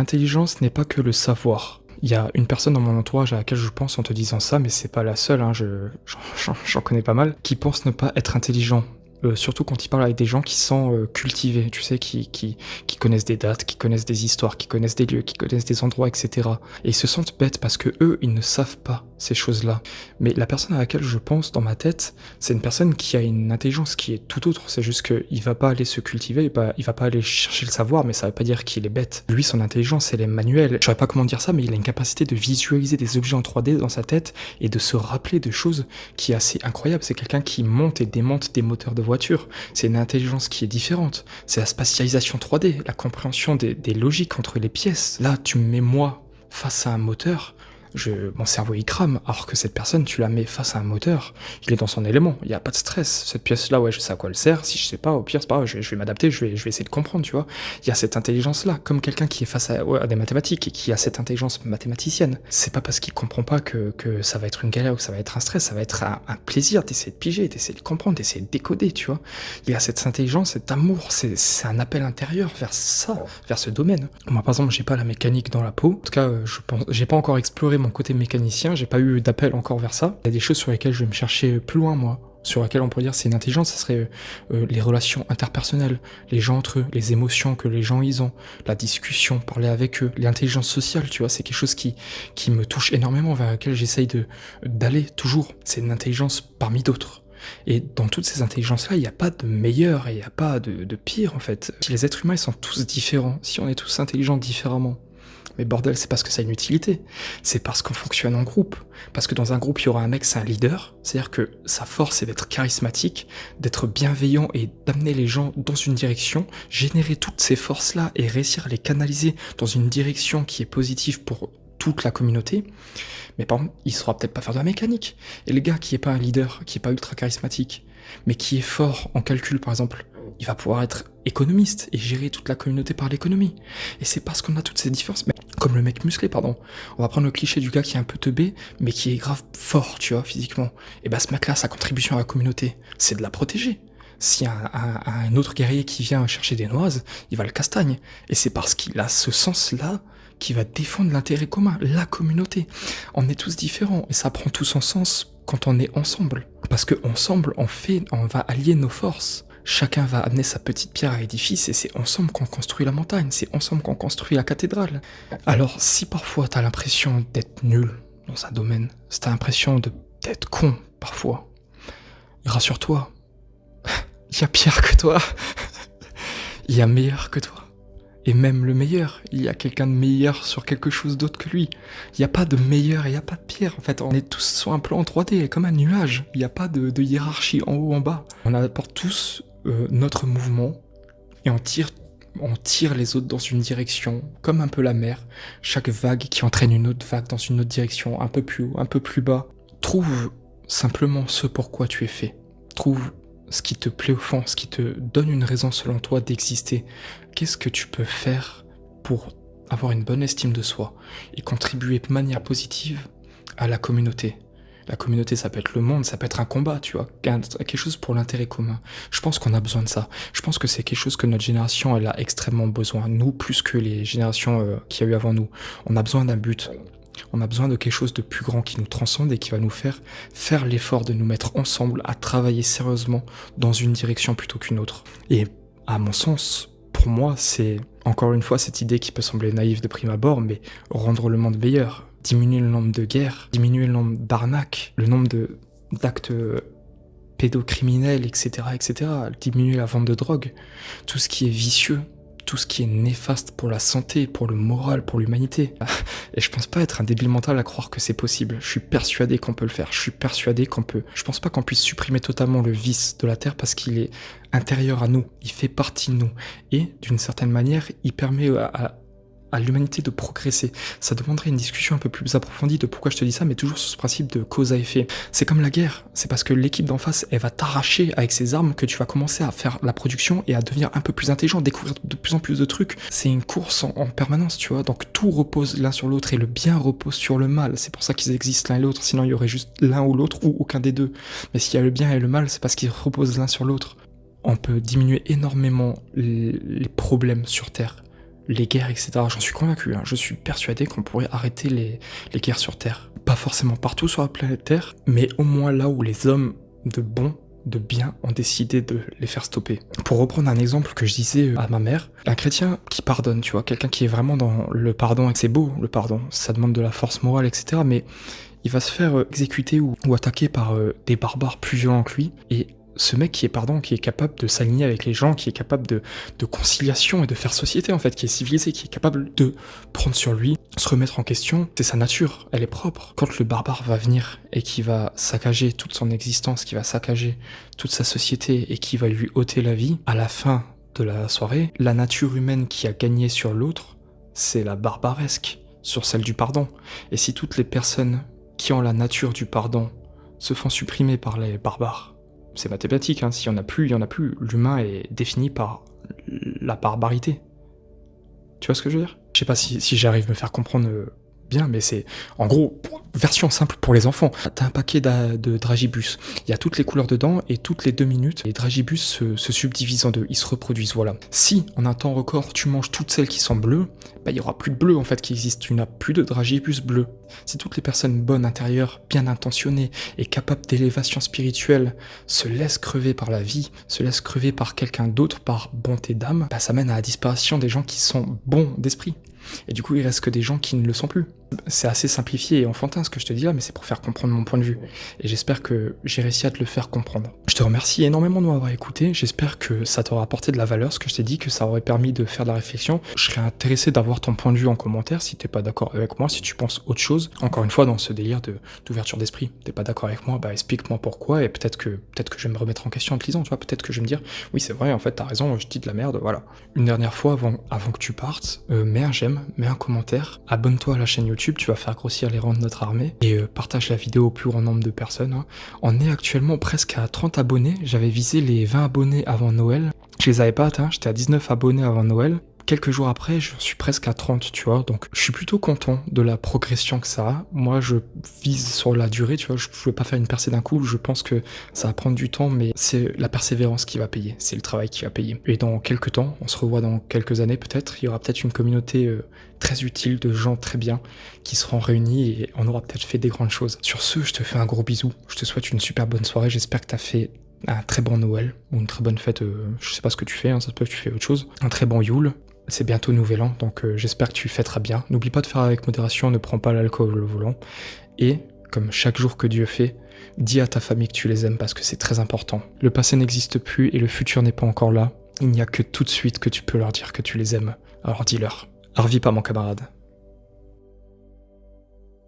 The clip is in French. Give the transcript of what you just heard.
L'intelligence n'est pas que le savoir. Il y a une personne dans mon entourage à laquelle je pense en te disant ça, mais c'est pas la seule, hein, j'en connais pas mal, qui pense ne pas être intelligent. Surtout quand il parle avec des gens qui sont cultivés, tu sais, qui connaissent des dates, qui connaissent des histoires, qui connaissent des lieux, qui connaissent des endroits, etc. Et ils se sentent bêtes parce que eux, ils ne savent pas ces choses-là. Mais la personne à laquelle je pense dans ma tête, c'est une personne qui a une intelligence qui est tout autre. C'est juste qu'il va pas aller se cultiver, il va pas aller chercher le savoir, mais ça veut pas dire qu'il est bête. Lui, son intelligence, elle est manuelle. Je saurais pas comment dire ça, mais il a une capacité de visualiser des objets en 3D dans sa tête et de se rappeler de choses qui est assez incroyable. C'est quelqu'un qui monte et démonte des moteurs de voiture. C'est une intelligence qui est différente. C'est la spatialisation 3D, la compréhension des logiques entre les pièces. Là, tu me mets moi face à un moteur, mon cerveau il crame, alors que cette personne, tu la mets face à un moteur, il est dans son élément, il n'y a pas de stress. Cette pièce-là, ouais, je sais à quoi elle sert, si je sais pas, au pire, c'est pas grave, je vais m'adapter, je vais essayer de comprendre, tu vois. Il y a cette intelligence-là, comme quelqu'un qui est face à des mathématiques et qui a cette intelligence mathématicienne. C'est pas parce qu'il comprend pas que ça va être une galère ou que ça va être un stress, ça va être un plaisir d'essayer de piger, d'essayer de comprendre, d'essayer de décoder, tu vois. Il y a cette intelligence, cet amour, c'est un appel intérieur vers ça, vers ce domaine. Moi, par exemple, j'ai pas la mécanique dans la peau, en tout cas, j'ai pas encore exploré mon côté mécanicien, j'ai pas eu d'appel encore vers ça. Il y a des choses sur lesquelles je vais me chercher plus loin, moi. Sur lesquelles on pourrait dire c'est une intelligence, ça serait les relations interpersonnelles, les gens entre eux, les émotions que les gens ils ont, la discussion, parler avec eux, l'intelligence sociale, tu vois, c'est quelque chose qui me touche énormément, vers laquelle j'essaye d'aller toujours. C'est une intelligence parmi d'autres. Et dans toutes ces intelligences-là, il n'y a pas de meilleur et il n'y a pas de pire, en fait. Si les êtres humains, ils sont tous différents, si on est tous intelligents différemment, mais bordel, c'est parce que ça a une utilité. C'est parce qu'on fonctionne en groupe. Parce que dans un groupe, il y aura un mec, c'est un leader. C'est-à-dire que sa force, c'est d'être charismatique, d'être bienveillant et d'amener les gens dans une direction, générer toutes ces forces-là et réussir à les canaliser dans une direction qui est positive pour toute la communauté. Mais par contre, il saura peut-être pas faire de la mécanique. Et le gars qui est pas un leader, qui est pas ultra charismatique, mais qui est fort en calcul, par exemple, il va pouvoir être économiste et gérer toute la communauté par l'économie. Et c'est parce qu'on a toutes ces différences. Mais comme le mec musclé, pardon. On va prendre le cliché du gars qui est un peu teubé, mais qui est grave fort, tu vois, physiquement. Et bah ce mec-là, sa contribution à la communauté, c'est de la protéger. S'il y a un autre guerrier qui vient chercher des noises, il va le castagne. Et c'est parce qu'il a ce sens-là qui va défendre l'intérêt commun, la communauté. On est tous différents et ça prend tout son sens quand on est ensemble. Parce que ensemble, on va allier nos forces. Chacun va amener sa petite pierre à l'édifice et c'est ensemble qu'on construit la montagne, c'est ensemble qu'on construit la cathédrale. Alors si parfois t'as l'impression d'être nul dans un domaine, si t'as l'impression d'être con parfois, rassure-toi, il y a pire que toi, il y a meilleur que toi. Et même le meilleur, il y a quelqu'un de meilleur sur quelque chose d'autre que lui. Il n'y a pas de meilleur et il n'y a pas de pire. En fait, on est tous sur un plan 3D, comme un nuage. Il n'y a pas de hiérarchie en haut, en bas. On apporte tous notre mouvement et on tire les autres dans une direction, comme un peu la mer. Chaque vague qui entraîne une autre vague dans une autre direction, un peu plus haut, un peu plus bas. Trouve simplement ce pourquoi tu es fait. Trouve ce qui te plaît au fond, ce qui te donne une raison selon toi d'exister. Qu'est-ce que tu peux faire pour avoir une bonne estime de soi et contribuer de manière positive à la communauté? La communauté, ça peut être le monde, ça peut être un combat, tu vois, quelque chose pour l'intérêt commun. Je pense qu'on a besoin de ça. Je pense que c'est quelque chose que notre génération, elle a extrêmement besoin. Nous, plus que les générations qu'il y a eu avant nous. On a besoin d'un but. On a besoin de quelque chose de plus grand qui nous transcende et qui va nous faire l'effort de nous mettre ensemble à travailler sérieusement dans une direction plutôt qu'une autre. Et à mon sens, pour moi, c'est encore une fois cette idée qui peut sembler naïve de prime abord, mais rendre le monde meilleur, diminuer le nombre de guerres, diminuer le nombre d'arnaques, le nombre d'actes pédocriminels, etc., etc., diminuer la vente de drogue, tout ce qui est vicieux, tout ce qui est néfaste pour la santé, pour le moral, pour l'humanité. Et je pense pas être un débile mental à croire que c'est possible. Je suis persuadé qu'on peut le faire. Je suis persuadé qu'on peut. Je pense pas qu'on puisse supprimer totalement le vice de la Terre parce qu'il est intérieur à nous. Il fait partie de nous. Et d'une certaine manière, il permet à l'humanité de progresser. Ça demanderait une discussion un peu plus approfondie de pourquoi je te dis ça, mais toujours sur ce principe de cause à effet. C'est comme la guerre, c'est parce que l'équipe d'en face, elle va t'arracher avec ses armes que tu vas commencer à faire la production et à devenir un peu plus intelligent, découvrir de plus en plus de trucs. C'est une course en permanence, tu vois, donc tout repose l'un sur l'autre et le bien repose sur le mal. C'est pour ça qu'ils existent l'un et l'autre, sinon il y aurait juste l'un ou l'autre ou aucun des deux. Mais s'il y a le bien et le mal, c'est parce qu'ils reposent l'un sur l'autre. On peut diminuer énormément les problèmes sur Terre. les guerres, etc. J'en suis convaincu, hein. Je suis persuadé qu'on pourrait arrêter les guerres sur Terre. Pas forcément partout sur la planète Terre, mais au moins là où les hommes de bon, de bien ont décidé de les faire stopper. Pour reprendre un exemple que je disais à ma mère, un chrétien qui pardonne, tu vois, quelqu'un qui est vraiment dans le pardon, et c'est beau le pardon, ça demande de la force morale, etc. Mais il va se faire exécuter ou attaquer par des barbares plus violents que lui, et ce mec qui est qui est capable de s'aligner avec les gens, qui est capable de conciliation et de faire société en fait, qui est civilisé, qui est capable de prendre sur lui, se remettre en question, c'est sa nature, elle est propre. Quand le barbare va venir et qui va saccager toute son existence, qui va saccager toute sa société et qui va lui ôter la vie, à la fin de la soirée, la nature humaine qui a gagné sur l'autre, c'est la barbaresque sur celle du pardon. Et si toutes les personnes qui ont la nature du pardon se font supprimer par les barbares, c'est mathématique, hein. S'il y en a plus, il y en a plus. L'humain est défini par la barbarité. Tu vois ce que je veux dire? Je sais pas si j'arrive à me faire comprendre bien, mais c'est en gros version simple pour les enfants. T'as un paquet de dragibus, il y a toutes les couleurs dedans et toutes les 2 minutes, les dragibus se subdivisent en deux, ils se reproduisent, voilà. Si en un temps record tu manges toutes celles qui sont bleues, bah il y aura plus de bleu en fait qui existe, tu n'as plus de dragibus bleus. Si toutes les personnes bonnes intérieures, bien intentionnées et capables d'élévation spirituelle se laissent crever par la vie, se laissent crever par quelqu'un d'autre par bonté d'âme, bah ça mène à la disparition des gens qui sont bons d'esprit. Et du coup, il reste que des gens qui ne le sont plus. C'est assez simplifié et enfantin ce que je te dis là, mais c'est pour faire comprendre mon point de vue. Et j'espère que j'ai réussi à te le faire comprendre. Je te remercie énormément de m'avoir écouté. J'espère que ça t'aura apporté de la valeur, ce que je t'ai dit, que ça aurait permis de faire de la réflexion. Je serais intéressé d'avoir ton point de vue en commentaire si t'es pas d'accord avec moi, si tu penses autre chose. Encore une fois, dans ce délire d'ouverture d'esprit. T'es pas d'accord avec moi, bah explique-moi pourquoi, et peut-être que je vais me remettre en question en te lisant, tu vois. Peut-être que je vais me dire, oui, c'est vrai, en fait, t'as raison, je dis de la merde, voilà. Une dernière fois, avant que tu partes, mets un j'aime, mets un commentaire, abonne-toi à la chaîne YouTube, tu vas faire grossir les rangs de notre armée, et partage la vidéo au plus grand nombre de personnes, hein. On est actuellement presque à 30 abonnés, j'avais visé les 20 abonnés avant Noël, je les avais pas atteints, j'étais à 19 abonnés avant Noël. Quelques jours après, je suis presque à 30, tu vois, donc je suis plutôt content de la progression que ça a. Moi, je vise sur la durée, tu vois, je pouvais pas faire une percée d'un coup, je pense que ça va prendre du temps, mais c'est la persévérance qui va payer, c'est le travail qui va payer. Et dans quelques temps, on se revoit dans quelques années peut-être, il y aura peut-être une communauté très utile de gens très bien qui seront réunis et on aura peut-être fait des grandes choses. Sur ce, je te fais un gros bisou, je te souhaite une super bonne soirée, j'espère que t'as fait un très bon Noël, ou une très bonne fête, je sais pas ce que tu fais, hein, ça se peut que tu fais autre chose, un très bon Yule. C'est bientôt Nouvel An, donc j'espère que tu fêteras bien. N'oublie pas de faire avec modération, ne prends pas l'alcool au volant. Et, comme chaque jour que Dieu fait, dis à ta famille que tu les aimes parce que c'est très important. Le passé n'existe plus et le futur n'est pas encore là. Il n'y a que tout de suite que tu peux leur dire que tu les aimes. Alors dis-leur. Arvis pas mon camarade.